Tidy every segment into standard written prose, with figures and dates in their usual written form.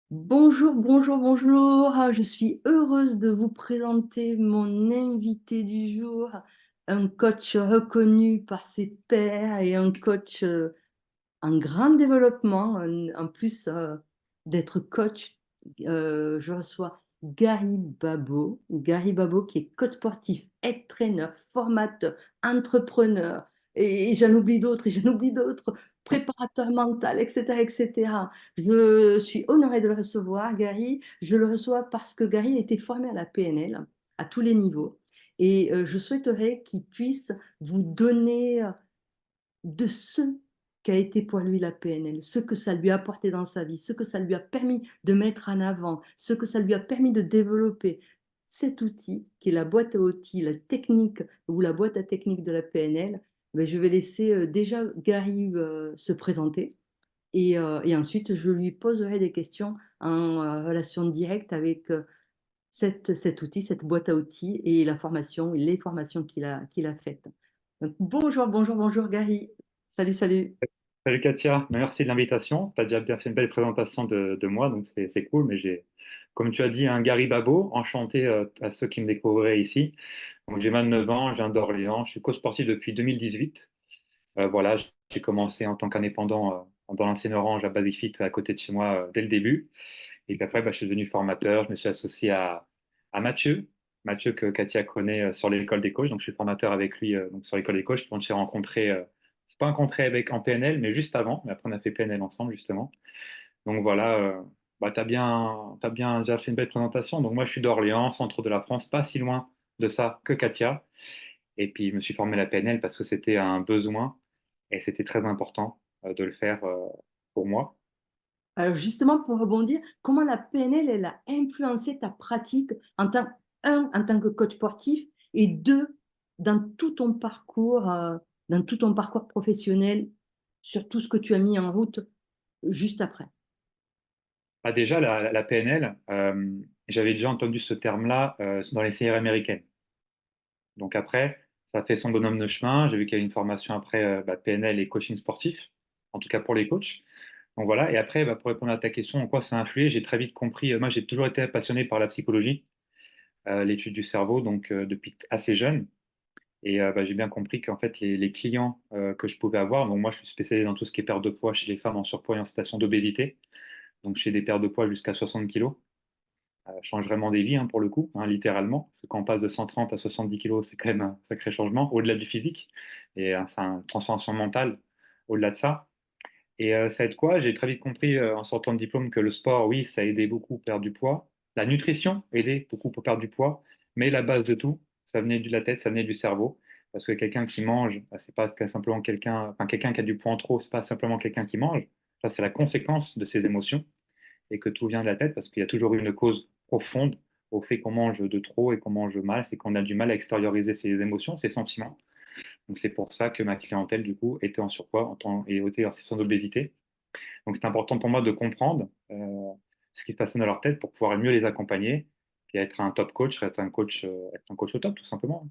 Bonjour, bonjour, bonjour. Je suis heureuse de vous présenter mon invité du jour, un coach reconnu par ses pairs et un coach en grand développement. En plus d'être coach, je reçois Gary Babo. Gary Babo qui est coach sportif, aide trainer, formateur, entrepreneur. Et j'en oublie d'autres, et j'en oublie d'autres, préparateur mental, etc., etc. Je suis honorée de le recevoir, Gary. Je le reçois parce que Gary a été formé à la PNL à tous les niveaux. Et je souhaiterais qu'il puisse vous donner de ce qu'a été pour lui la PNL, ce que ça lui a apporté dans sa vie, ce que ça lui a permis de mettre en avant, ce que ça lui a permis de développer. Cet outil, qui est la boîte à outils, la technique ou la boîte à technique de la PNL, ben, je vais laisser déjà Gary se présenter et ensuite je lui poserai des questions en relation directe avec cet outil, cette boîte à outils et la formation, et les formations qu'il a faites. Donc, bonjour, bonjour, bonjour Gary. Salut, salut. Salut Katia, merci de l'invitation. Tu as déjà bien fait une belle présentation de moi, donc c'est cool. Mais comme tu as dit, un Gary Babo, enchanté à ceux qui me découvriraient ici. Donc j'ai 29 ans, je viens d'Orléans, je suis coach sportif depuis 2018. Voilà, j'ai commencé en tant qu'indépendant dans l'ancienne Orange à Basic à côté de chez moi dès le début. Et puis après, je suis devenu formateur, je me suis associé à Mathieu que Katia connaît sur l'école des coachs. Donc je suis formateur avec lui donc, sur l'école des coachs. On s'est rencontrés, c'est pas rencontré avec en PNL, mais juste avant. Mais après, on a fait PNL ensemble, justement. Donc voilà, t'as bien déjà fait une belle présentation. Donc moi, je suis d'Orléans, centre de la France, pas si loin de ça que Katia. Et puis, je me suis formé à la PNL parce que c'était un besoin et c'était très important de le faire pour moi. Alors justement, pour rebondir, comment la PNL, elle a influencé ta pratique en tant que coach sportif et deux, dans tout ton parcours professionnel, sur tout ce que tu as mis en route juste après. Déjà, la PNL, j'avais déjà entendu ce terme-là dans les séries américaines. Donc après, ça fait son bonhomme de chemin. J'ai vu qu'il y avait une formation après PNL et coaching sportif, en tout cas pour les coachs. Donc voilà, et après, pour répondre à ta question, en quoi ça a influé, j'ai très vite compris, moi j'ai toujours été passionné par la psychologie, l'étude du cerveau, donc depuis assez jeune. Et j'ai bien compris qu'en fait, les clients que je pouvais avoir, donc moi je suis spécialisé dans tout ce qui est perte de poids chez les femmes en surpoids et en situation d'obésité, donc chez des pertes de poids jusqu'à 60 kilos. Change vraiment des vies, hein, pour le coup, hein, littéralement. Parce que quand on passe de 130 à 70 kilos, c'est quand même un sacré changement, au-delà du physique. Et c'est une transformation mentale au-delà de ça. Et ça aide quoi? J'ai très vite compris en sortant de diplôme que le sport, oui, ça aidait beaucoup pour perdre du poids. La nutrition aidait beaucoup pour perdre du poids. Mais la base de tout, ça venait de la tête, ça venait du cerveau. Parce que quelqu'un qui mange, c'est pas simplement quelqu'un, enfin, quelqu'un qui a du poids en trop, c'est pas simplement quelqu'un qui mange. Ça, c'est la conséquence de ses émotions et que tout vient de la tête parce qu'il y a toujours une cause profonde au fait qu'on mange de trop et qu'on mange mal, c'est qu'on a du mal à extérioriser ses émotions, ses sentiments. Donc c'est pour ça que ma clientèle, du coup, était en surpoids et était en situation d'obésité. Donc c'est important pour moi de comprendre ce qui se passait dans leur tête pour pouvoir mieux les accompagner et être un top coach, être un coach au top, tout simplement.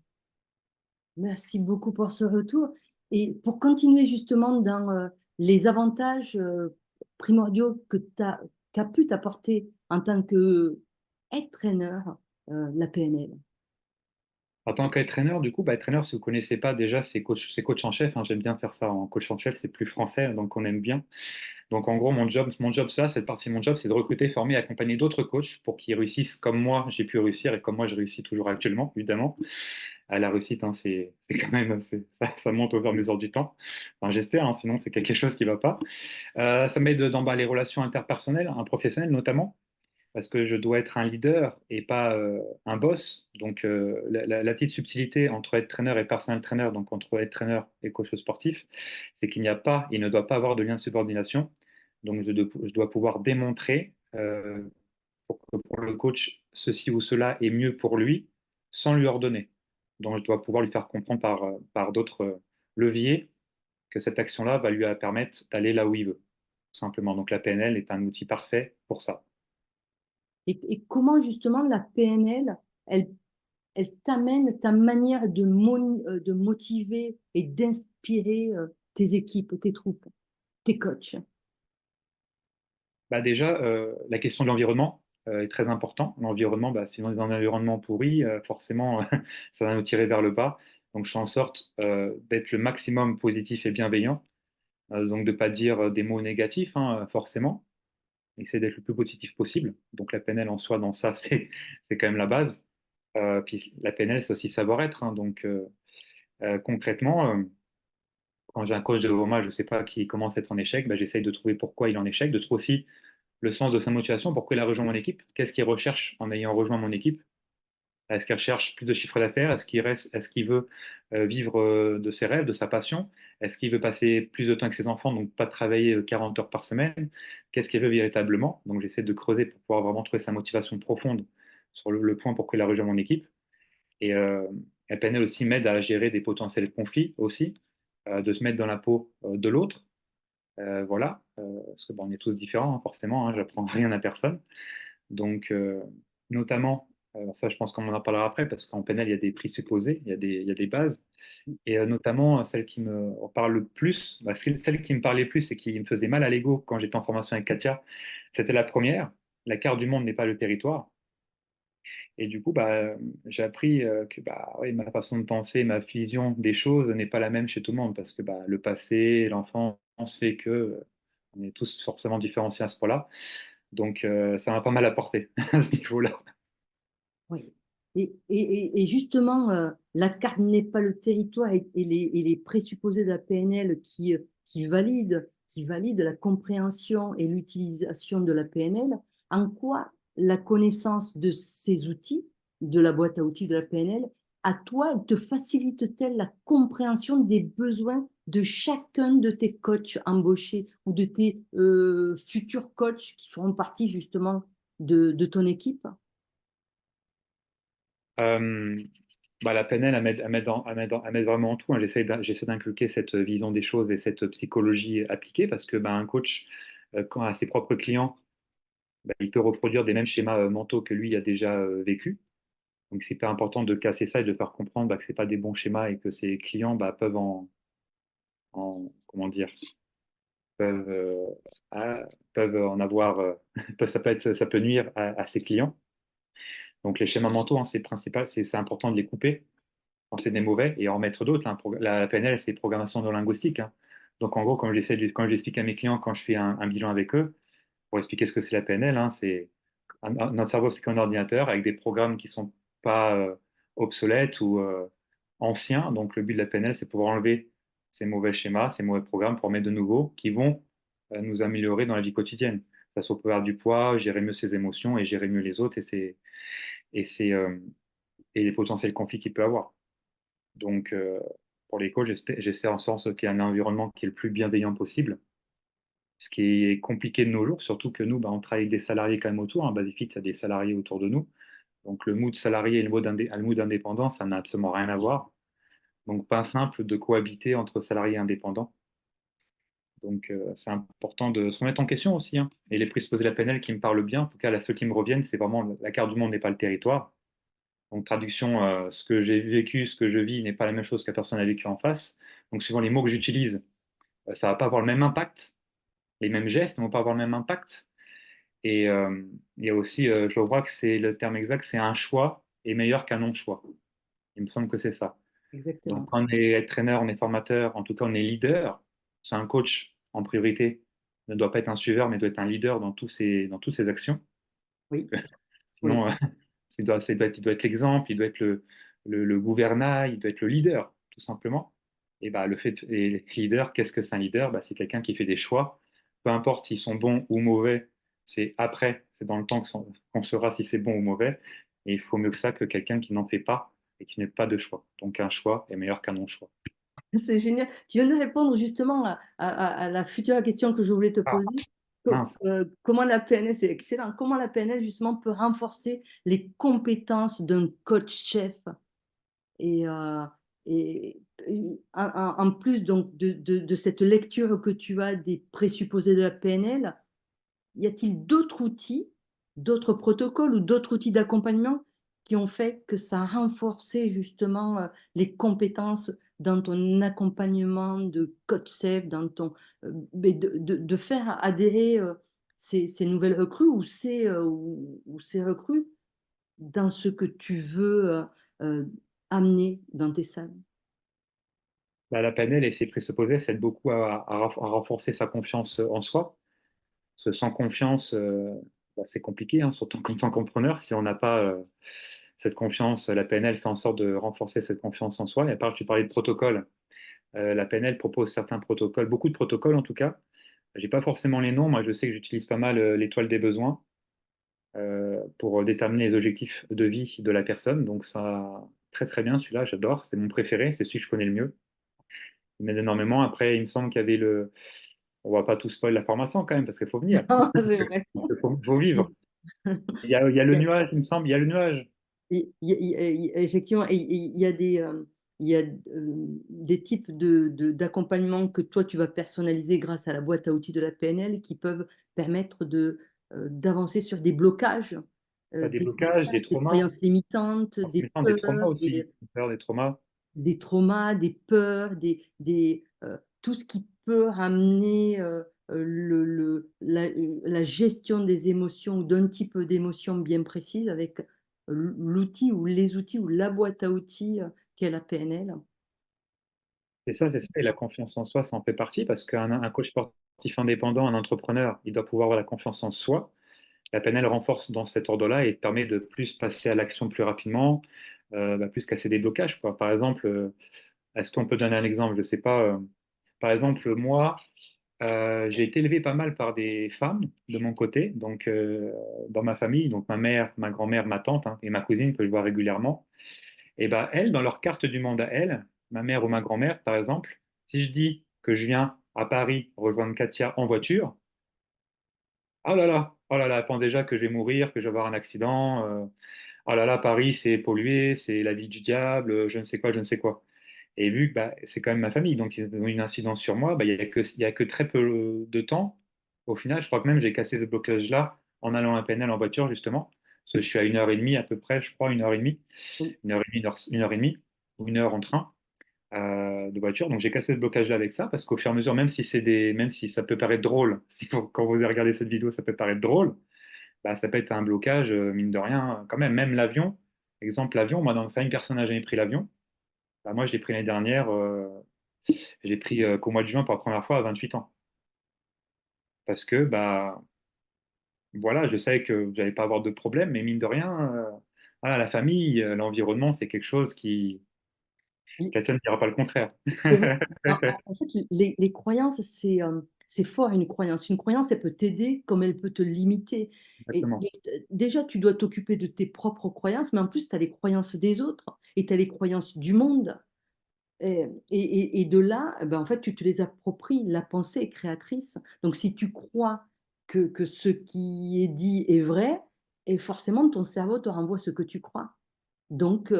Merci beaucoup pour ce retour. Et pour continuer justement dans les avantages primordiaux qu'a pu t'apporter en tant que head trainer, la PNL. En tant qu'entraîneur, du coup, entraîneur, si vous ne connaissez pas déjà, c'est coach en chef, hein. J'aime bien faire ça en coach en chef, c'est plus français, donc on aime bien. Donc en gros, mon job, cette partie de mon job, c'est de recruter, former et accompagner d'autres coachs pour qu'ils réussissent comme moi, j'ai pu réussir et comme moi, je réussis toujours actuellement, évidemment. À la réussite, hein, c'est quand même, ça monte au fur et à mesure du temps. Enfin, j'espère, hein, sinon c'est quelque chose qui ne va pas. Ça m'aide dans les relations interpersonnelles, hein, professionnelles notamment, parce que je dois être un leader et pas un boss. Donc la petite subtilité entre être trainer et personal trainer, donc entre être trainer et coach sportif, c'est qu'il n'y a pas, il ne doit pas avoir de lien de subordination. Donc je dois pouvoir démontrer pour que pour le coach, ceci ou cela est mieux pour lui sans lui ordonner. Donc je dois pouvoir lui faire comprendre par d'autres leviers que cette action-là va lui permettre d'aller là où il veut, tout simplement. Donc la PNL est un outil parfait pour ça. Et comment justement la PNL, elle t'amène ta manière de motiver et d'inspirer tes équipes, tes troupes, tes coachs. Bah déjà, la question de l'environnement est très importante. L'environnement, bah, si on est dans un environnement pourri, forcément, ça va nous tirer vers le bas. Donc, je fais en sorte d'être le maximum positif et bienveillant. Donc, de ne pas dire des mots négatifs, hein, forcément. Essayer d'être le plus positif possible. Donc, la PNL en soi, dans ça, c'est quand même la base. Puis, la PNL, c'est aussi savoir-être, hein. Donc, concrètement, quand j'ai un coach devant moi, je ne sais pas qui commence à être en échec, bah, j'essaye de trouver pourquoi il est en échec, de trouver aussi le sens de sa motivation, pourquoi il a rejoint mon équipe, qu'est-ce qu'il recherche en ayant rejoint mon équipe, est-ce qu'il recherche plus de chiffre d'affaires, est-ce qu'il veut vivre de ses rêves, de sa passion, est-ce qu'il veut passer plus de temps avec ses enfants, donc pas travailler 40 heures par semaine, qu'est-ce qu'il veut véritablement, donc j'essaie de creuser pour pouvoir vraiment trouver sa motivation profonde sur le point pourquoi il a rejoint mon équipe, et PNL aussi m'aide à gérer des potentiels conflits aussi, de se mettre dans la peau de l'autre. Voilà, parce que bon, on est tous différents, hein, forcément, hein, j'apprends rien à personne. Donc, notamment, ça je pense qu'on en parlera après, parce qu'en PNL, il y a des présupposés, il y a des bases, et notamment celle qui me parle le plus, bah, celle qui me parlait le plus et qui me faisait mal à l'ego quand j'étais en formation avec Katia, c'était la première, la carte du monde n'est pas le territoire. Et du coup, bah, j'ai appris que bah, ouais, ma façon de penser, ma vision des choses n'est pas la même chez tout le monde, parce que bah, le passé, l'enfance fait que on est tous forcément différenciés à ce point-là. Donc, ça m'a pas mal apporté à ce niveau-là. Oui. Et justement, la carte n'est pas le territoire et les présupposés de la PNL qui valident la compréhension et l'utilisation de la PNL, en quoi la connaissance de ces outils, de la boîte à outils de la PNL, à toi, elle te facilite-t-elle la compréhension des besoins de chacun de tes coachs embauchés ou de tes futurs coachs qui feront partie justement de ton équipe? Euh, Bah, la PNL, elle m'aide vraiment en tout, hein. J'essaie d'inculquer cette vision des choses et cette psychologie appliquée, parce que bah, un coach, quand à ses propres clients, bah, il peut reproduire des mêmes schémas mentaux que lui a déjà vécu. Donc, c'est hyper important de casser ça et de faire comprendre bah, que ce pas des bons schémas et que ses clients bah, comment dire, peuvent, ah, peuvent en avoir, ça peut nuire à ses clients. Donc, les schémas mentaux, hein, c'est principal, c'est important de les couper quand c'est des mauvais et en mettre d'autres, hein. La PNL, c'est programmation neurolinguistique, hein. Donc, en gros, quand j'explique à mes clients, quand je fais un bilan avec eux, pour expliquer ce que c'est la PNL, hein, notre cerveau, c'est qu'un ordinateur avec des programmes qui sont pas obsolètes ou anciens. Donc, le but de la PNL, c'est pouvoir enlever ces mauvais schémas, ces mauvais programmes pour en mettre de nouveaux qui vont nous améliorer dans la vie quotidienne. Ça soit perdre du poids, gérer mieux ses émotions et gérer mieux les autres et, ses, et les potentiels conflits qu'il peut avoir. Donc, pour les coachs, j'essaie en sorte qu'il y ait un environnement qui est le plus bienveillant possible, ce qui est compliqué de nos jours, surtout que nous, bah, on travaille avec des salariés quand même autour. En Basifit, il y a des salariés autour de nous. Donc, le mood salarié et le mood indépendant, ça n'a absolument rien à voir. Donc, pas simple de cohabiter entre salariés et indépendants. Donc, c'est important de se remettre en question aussi, hein. Et les prix se poser la PNL qui me parlent bien, en tout cas, là, ceux qui me reviennent, c'est vraiment la carte du monde n'est pas le territoire. Donc, traduction, ce que j'ai vécu, ce que je vis n'est pas la même chose que la personne a vécu en face. Donc, suivant les mots que j'utilise, ça va pas avoir le même impact. Les mêmes gestes ne vont pas avoir le même impact. Et il y a aussi, je crois que c'est le terme exact, c'est un choix est meilleur qu'un non-choix. Il me semble que c'est ça. Donc, Exactement. quand on est entraîneur, on est formateur, en tout cas, on est leader. C'est un coach en priorité. Ne doit pas être un suiveur, mais doit être un leader dans toutes ses actions. Oui, oui. Sinon, il doit être l'exemple, il doit être le gouvernail, il doit être le leader, tout simplement. Et bah, et leader, qu'est-ce que c'est un leader? Bah, c'est quelqu'un qui fait des choix. Peu importe s'ils sont bons ou mauvais, c'est après, c'est dans le temps qu'on saura si c'est bon ou mauvais. Et il faut mieux que ça que quelqu'un qui n'en fait pas et qui n'a pas de choix. Donc un choix est meilleur qu'un non-choix. C'est génial. Tu viens de répondre justement à la future question que je voulais te Ah, poser. mince. Comment la PNL, c'est excellent, comment la PNL justement peut renforcer les compétences d'un coach chef et, et, en plus donc de cette lecture que tu as des présupposés de la PNL, y a-t-il d'autres outils, d'autres protocoles ou d'autres outils d'accompagnement qui ont fait que ça a renforcé justement les compétences dans ton accompagnement de coach safe, dans ton, mais de faire adhérer ces nouvelles recrues ou ces recrues dans ce que tu veux amener dans tes salles? Bah, la PNL et ses présupposés, ça aide beaucoup à renforcer sa confiance en soi. Parce que sans confiance, bah, c'est compliqué, hein, surtout en tant qu'entrepreneur. Si on n'a pas cette confiance, la PNL fait en sorte de renforcer cette confiance en soi. Et à part, tu parlais de protocole. La PNL propose certains protocoles, beaucoup de protocoles en tout cas. J'ai pas forcément les noms. Moi, je sais que j'utilise pas mal l'étoile des besoins pour déterminer les objectifs de vie de la personne. Donc ça, très très bien celui-là, j'adore. C'est mon préféré, c'est celui que je connais le mieux. Il m'aide énormément. Après, il me semble qu'il y avait le. On va pas tout spoil la formation quand même, parce qu'il faut venir. Non, c'est vrai. Parce qu'il faut vivre. Il y a le nuage, il me semble, il y a le nuage. Effectivement, il y a il y a, des types d'accompagnement que toi, tu vas personnaliser grâce à la boîte à outils de la PNL qui peuvent permettre d'avancer sur T'as des blocages, des des traumas, croyances limitantes, transmettant des traumas aussi. Des peurs, des traumas. des traumas, des peurs, tout ce qui peut ramener la gestion des émotions ou d'un type d'émotion bien précise avec l'outil ou les outils ou la boîte à outils qu'est la PNL. C'est ça, c'est ça. Et la confiance en soi, ça en fait partie, parce qu'un coach sportif indépendant, un entrepreneur, il doit pouvoir avoir la confiance en soi. La PNL renforce dans cet ordre-là et permet de plus passer à l'action plus rapidement, bah, plus casser des blocages, quoi. Par exemple, est-ce qu'on peut donner un exemple? Je ne sais pas. Par exemple, moi, j'ai été élevé pas mal par des femmes de mon côté, donc dans ma famille, donc ma mère, ma grand-mère, ma tante hein, et ma cousine que je vois régulièrement. Et ben elles, dans leur carte du monde à elles, ma mère ou ma grand-mère, par exemple, si je dis que je viens à Paris rejoindre Katia en voiture, oh là là, elle pense déjà que je vais mourir, que je vais avoir un accident. Oh là là, Paris, c'est pollué, c'est la vie du diable, je ne sais quoi, je ne sais quoi. Et vu que bah, c'est quand même ma famille, donc ils ont une incidence sur moi, bah, il y a que très peu de temps. Au final, je crois que même j'ai cassé ce blocage-là en allant à PNL en voiture, justement. Parce que je suis à 1 heure et demie à peu près, je crois, 1 heure et demie. Oui. 1 heure et demie, 1 heure et demie, ou 1 heure en train de voiture. Donc j'ai cassé ce blocage-là avec ça, parce qu'au fur et à mesure, même si ça peut paraître drôle, si quand vous regardez cette vidéo, ça peut paraître drôle, bah, ça peut être un blocage, mine de rien, quand même. Même l'avion, exemple, l'avion, moi dans ma famille, personne n'a jamais pris l'avion. Bah, moi, je l'ai pris l'année dernière. Je l'ai pris qu'au mois de juin pour la première fois à 28 ans. Parce que, bah, voilà, je savais que vous n'allez pas avoir de problème, mais mine de rien, voilà, la famille, l'environnement, c'est quelque chose qui. Katia ne dira pas le contraire. C'est vrai. En fait, les croyances, c'est fort une croyance. Une croyance, elle peut t'aider comme elle peut te limiter. Et Exactement. déjà, tu dois t'occuper de tes propres croyances, mais en plus, tu as les croyances des autres et tu as les croyances du monde. Et de là, eh ben, en fait, tu te les appropries. La pensée est créatrice. Donc, si tu crois que ce qui est dit est vrai, et forcément, ton cerveau te renvoie ce que tu crois. Donc,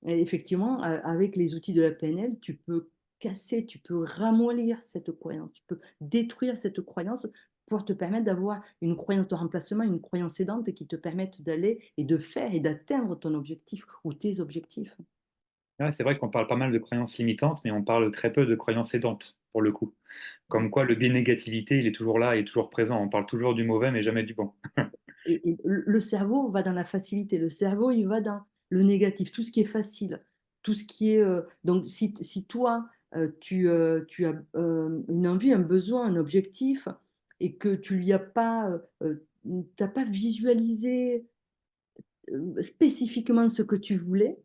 effectivement, avec les outils de la PNL, tu peux casser, tu peux ramollir cette croyance, tu peux détruire cette croyance pour te permettre d'avoir une croyance de remplacement, une croyance aidante qui te permette d'aller et de faire et d'atteindre ton objectif ou tes objectifs. Ouais, c'est vrai qu'on parle pas mal de croyances limitantes, mais on parle très peu de croyances aidantes, pour le coup. Comme quoi, le biais négativité, il est toujours là, il est toujours présent. On parle toujours du mauvais, mais jamais du bon. Et le cerveau va dans la facilité, le cerveau, il va dans le négatif, tout ce qui est facile, tout ce qui est, donc si toi, tu as, une envie, un besoin, un objectif et que tu lui as pas, tu pas visualisé, spécifiquement ce que tu voulais,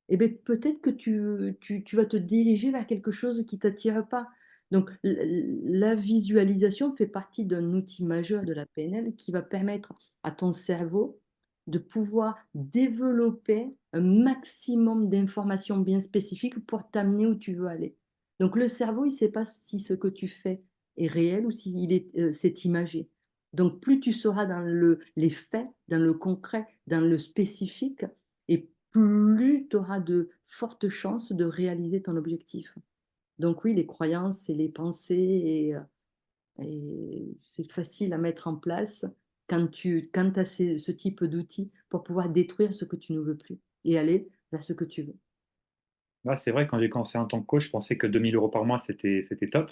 et beh, peut-être que tu vas te diriger vers quelque chose qui t'attire pas. Donc la visualisation fait partie d'un outil majeur de la PNL qui va permettre à ton cerveau de pouvoir développer un maximum d'informations bien spécifiques pour t'amener où tu veux aller. Donc le cerveau, il ne sait pas si ce que tu fais est réel ou s'il est, c'est imagé. Donc plus tu seras dans les faits, dans le concret, dans le spécifique et plus tu auras de fortes chances de réaliser ton objectif. Donc oui, les croyances et les pensées et c'est facile à mettre en place quand tu as ce type d'outils pour pouvoir détruire ce que tu ne veux plus et aller vers ce que tu veux. Ouais, c'est vrai, quand j'ai commencé en tant que coach, je pensais que 2 000 € par mois, c'était top.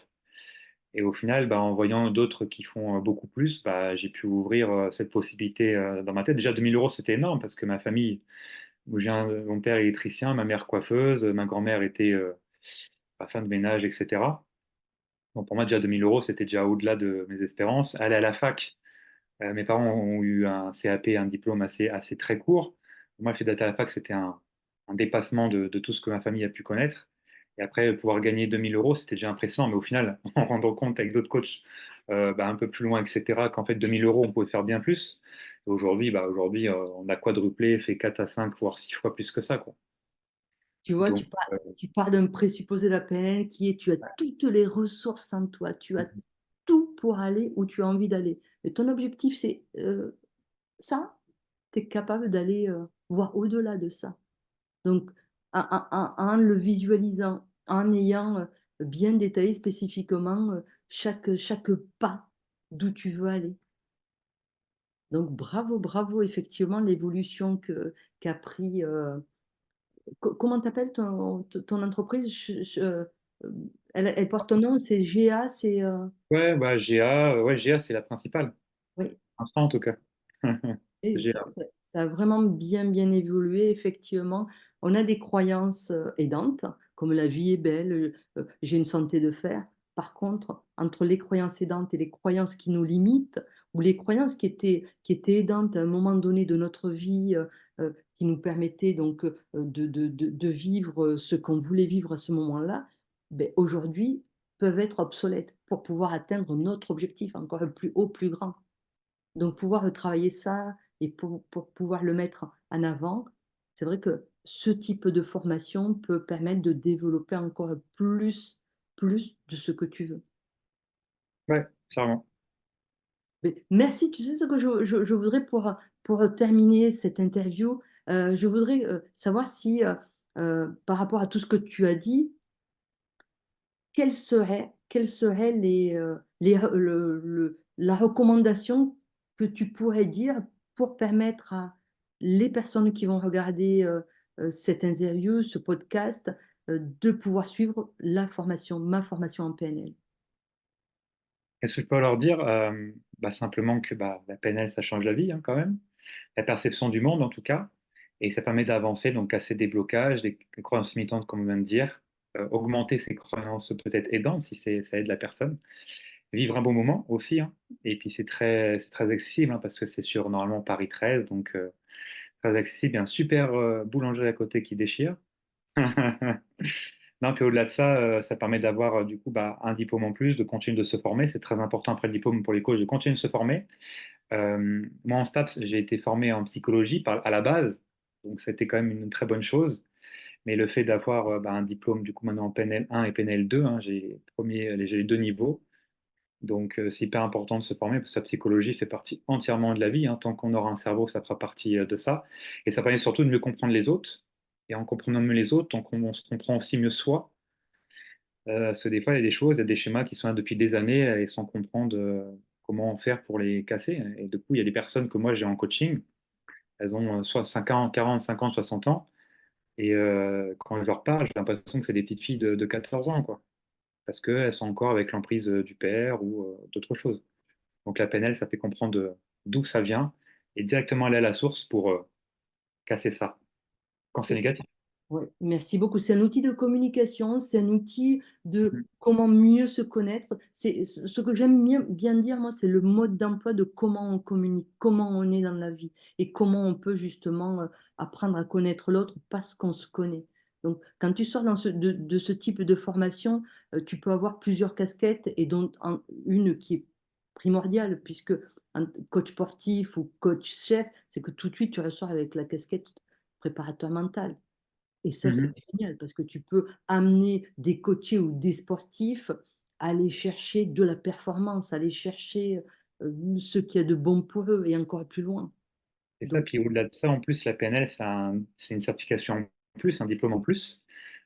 Et au final, bah, en voyant d'autres qui font beaucoup plus, bah, j'ai pu ouvrir cette possibilité dans ma tête. Déjà, 2 000 euros, c'était énorme parce que ma famille, mon père est électricien, ma mère coiffeuse, ma grand-mère était femme de ménage, etc. Donc pour moi, déjà 2 000 euros, c'était déjà au-delà de mes espérances. Aller à la fac, mes parents ont eu un CAP, un diplôme assez très court. Pour moi, le fait d'être à la fac, c'était un dépassement de tout ce que ma famille a pu connaître. Et après, pouvoir gagner 2 000 euros, c'était déjà impressionnant. Mais au final, en rendant compte avec d'autres coachs bah, un peu plus loin, etc., qu'en fait, 2 000 euros, on pouvait faire bien plus. Et aujourd'hui, on a quadruplé, fait 4 à 5, voire 6 fois plus que ça, quoi. Tu vois, Donc, tu pars d'un présupposé de la PNL qui est tu as toutes les ressources en toi, tu as tout pour aller où tu as envie d'aller. Et ton objectif, c'est ça, tu es capable d'aller voir au-delà de ça. Donc, en le visualisant, en ayant bien détaillé spécifiquement chaque pas d'où tu veux aller. Donc, bravo, bravo, effectivement, l'évolution qu'a pris. Comment t'appelles ton entreprise? Elle porte ton nom, c'est GA, c'est. ouais, bah, GA, ouais, GA, c'est la principale. Oui. Pour l'instant, en tout cas. Et GA. ça a vraiment bien, bien évolué, effectivement. On a des croyances aidantes, comme la vie est belle, j'ai une santé de fer. Par contre, entre les croyances aidantes et les croyances qui nous limitent, ou les croyances qui étaient aidantes à un moment donné de notre vie, qui nous permettaient donc de vivre ce qu'on voulait vivre à ce moment-là, ben, aujourd'hui, peuvent être obsolètes pour pouvoir atteindre notre objectif encore plus haut, plus grand. Donc pouvoir travailler ça et pour pouvoir le mettre en avant, c'est vrai que ce type de formation peut permettre de développer encore plus de ce que tu veux. Ouais, clairement. Mais merci, tu sais ce que je voudrais pour terminer cette interview, je voudrais, savoir si, par rapport à tout ce que tu as dit, quelles seraient la recommandation que tu pourrais dire pour permettre à les personnes qui vont regarder, cette interview, ce podcast, de pouvoir suivre ma formation en PNL? Qu'est-ce que je peux leur dire? Bah, simplement que bah, la PNL, ça change la vie hein, quand même. La perception du monde, en tout cas. Et ça permet d'avancer, donc casser des blocages, des croyances limitantes, comme on vient de dire. Augmenter ses croyances peut-être aidantes, si ça aide la personne. Vivre un bon moment aussi. Hein. Et puis c'est très accessible, hein, parce que c'est sur normalement Paris 13, donc très accessible. Il y a un super boulangerie à côté qui déchire. Non, puis au-delà de ça, ça permet d'avoir du coup bah, un diplôme en plus, de continuer de se former. C'est très important après le diplôme pour les coachs de continuer de se former. Moi, en STAPS, j'ai été formé en psychologie à la base, donc c'était quand même une très bonne chose. Mais le fait d'avoir bah, un diplôme du coup maintenant en PNL 1 et PNL 2, hein, j'ai les deux niveaux. Donc c'est hyper important de se former parce que la psychologie fait partie entièrement de la vie. Hein. Tant qu'on aura un cerveau, ça fera partie de ça. Et ça permet surtout de mieux comprendre les autres. Et en comprenant mieux les autres, donc on se comprend aussi mieux soi. Parce que des fois, il y a des choses, il y a des schémas qui sont là depuis des années et sans comprendre comment faire pour les casser. Et du coup, il y a des personnes que moi j'ai en coaching, elles ont soit 50, 40, 50, 60 ans. Et quand je leur parle, j'ai l'impression que c'est des petites filles de 14 ans, quoi. Parce qu'elles sont encore avec l'emprise du père ou d'autres choses. Donc la PNL, ça fait comprendre d'où ça vient et directement aller à la source pour casser ça, quand c'est négatif. Ouais, merci beaucoup. C'est un outil de communication, c'est un outil de comment mieux se connaître. C'est ce que j'aime bien dire, moi, c'est le mode d'emploi de comment on communique, comment on est dans la vie et comment on peut justement apprendre à connaître l'autre parce qu'on se connaît. Donc, quand tu sors de ce type de formation, tu peux avoir plusieurs casquettes et dont une qui est primordiale, puisque un coach sportif ou coach chef, c'est que tout de suite, tu ressors avec la casquette préparateur mental. Et ça, c'est Mhm. génial parce que tu peux amener des coachés ou des sportifs à aller chercher de la performance, à aller chercher ce qu'il y a de bon pour eux et encore plus loin. Et ça, Donc, puis au-delà de ça, en plus, la PNL, c'est une certification en plus, un diplôme en plus.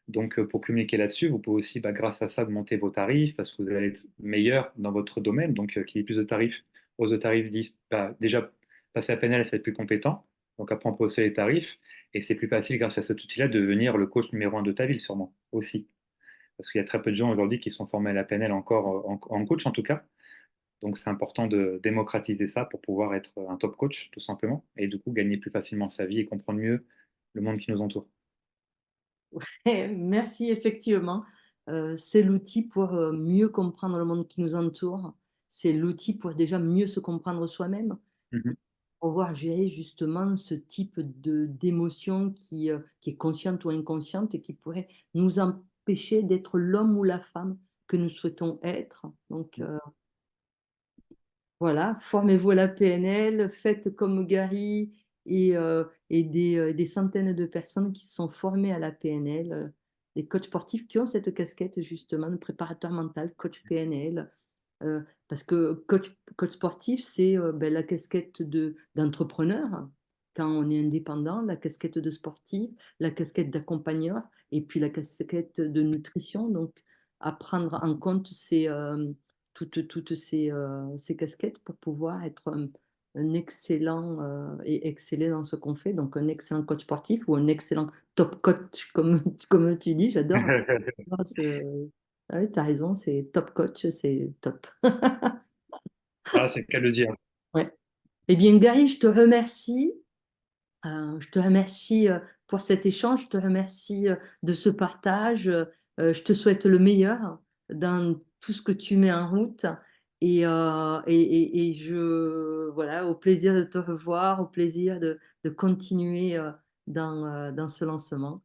Donc, pour communiquer là-dessus, vous pouvez aussi, bah, grâce à ça, augmenter vos tarifs parce que vous allez être meilleur dans votre domaine. Donc, qui est plus de tarifs, hausse de tarifs disent, bah, déjà, passer à PNL, c'est être plus compétent. Donc, après, on peut hausser les tarifs. Et c'est plus facile, grâce à cet outil-là, de devenir le coach numéro 1 de ta ville, sûrement, aussi. parce qu'il y a très peu de gens aujourd'hui qui sont formés à la PNL encore en coach en tout cas. Donc c'est important de démocratiser ça pour pouvoir être un top coach tout simplement et du coup gagner plus facilement sa vie et comprendre mieux le monde qui nous entoure. Merci, effectivement. C'est l'outil pour mieux comprendre le monde qui nous entoure. C'est l'outil pour déjà mieux se comprendre soi-même, Mhm. pouvoir gérer justement ce type d'émotion qui est consciente ou inconsciente et qui pourrait nous empêcher d'être l'homme ou la femme que nous souhaitons être. Donc, voilà, formez-vous à la PNL, faites comme Gary et des centaines de personnes qui se sont formées à la PNL, des coachs sportifs qui ont cette casquette justement de préparateur mental, coach PNL. Parce que coach sportif, c'est ben, la casquette d'entrepreneur quand on est indépendant, la casquette de sportif, la casquette d'accompagneur et puis la casquette de nutrition. Donc, à prendre en compte toutes ces casquettes pour pouvoir être un excellent et exceller dans ce qu'on fait. Donc, un excellent coach sportif ou un excellent top coach, comme tu dis. J'adore ce... Ah oui, tu as raison, c'est top coach, c'est top. Ah, c'est le cas de le dire. Ouais. Eh bien, Gary, je te remercie. Je te remercie pour cet échange. Je te remercie de ce partage. Je te souhaite le meilleur dans tout ce que tu mets en route. Voilà, au plaisir de te revoir, au plaisir de continuer dans ce lancement.